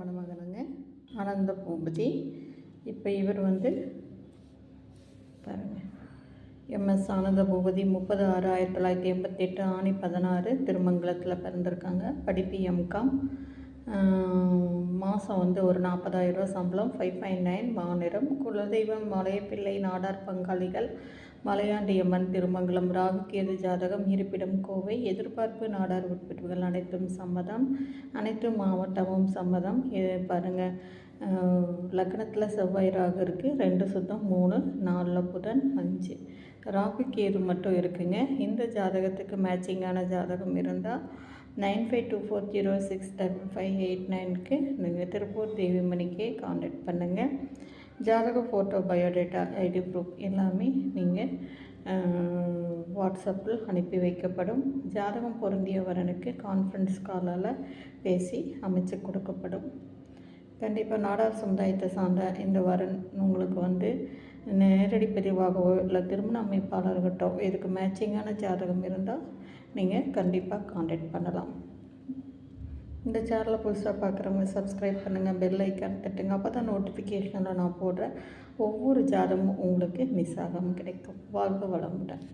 மணமகனுங்க ஆனந்த பூபதி. இப்போ இவர் பாருங்கள், எம்எஸ் ஆனந்த பூபதி 30/6/1988 ஆணி 16 திருமங்கலத்தில் பிறந்திருக்காங்க. படிப்பு எம்காம். மாதம் ஒரு 40,000 ரூபா சம்பளம். 559 மாநிலம். குலதெய்வம் மலையப்பிள்ளை நாடார் பங்காளிகள் மலையாண்டியம்மன் திருமங்கலம். ராகு கேது ஜாதகம். இருப்பிடம் கோவை. எதிர்பார்ப்பு நாடார் உட்பிரிவுகள் அனைத்தும் சம்மதம். அனைத்து மாவட்டமும் சம்மதம். பாருங்கள், லக்னத்தில் செவ்வாய் ராகு இருக்குது. 2 சுத்தம் 3 4 புதன் 5 ராகு கேது மட்டும் இருக்குங்க. இந்த ஜாதகத்துக்கு மேட்சிங்கான ஜாதகம் இருந்தால் 9524065589க்கு நீங்கள் திருப்பூர் தேவிமணிக்கே காண்டாக்ட் பண்ணுங்கள். ஜாதக ஃபோட்டோ, பயோடேட்டா, ஐடி ப்ரூஃப் எல்லாமே நீங்கள் வாட்ஸ்அப்பில் அனுப்பி வைக்கப்படும். ஜாதகம் பொருந்திய வரனுக்கு கான்ஃபரன்ஸ் காலால் பேசி அமைச்சு கொடுக்கப்படும். கண்டிப்பாக நாடார் சமுதாயத்தை சார்ந்த இந்த வரன் உங்களுக்கு நேரடி பதிவாகவோ இல்லை திருமண அமைப்பாளர்கிட்டோ இதுக்கு மேட்சிங்கான ஜாதகம் இருந்தால் நீங்கள் கண்டிப்பாக காண்டாக்ட் பண்ணலாம். இந்த சேனலை புதுசாக பார்க்குறவங்க சப்ஸ்கிரைப் பண்ணுங்கள், பெல் ஐக்கான் தட்டுங்க. அப்போ தான் நோட்டிஃபிகேஷனில் நான் போடுற ஒவ்வொரு ஜாதகமும் உங்களுக்கு மிஸ் ஆகாமல் கிடைக்கும். வாழ்க வளமுடன்.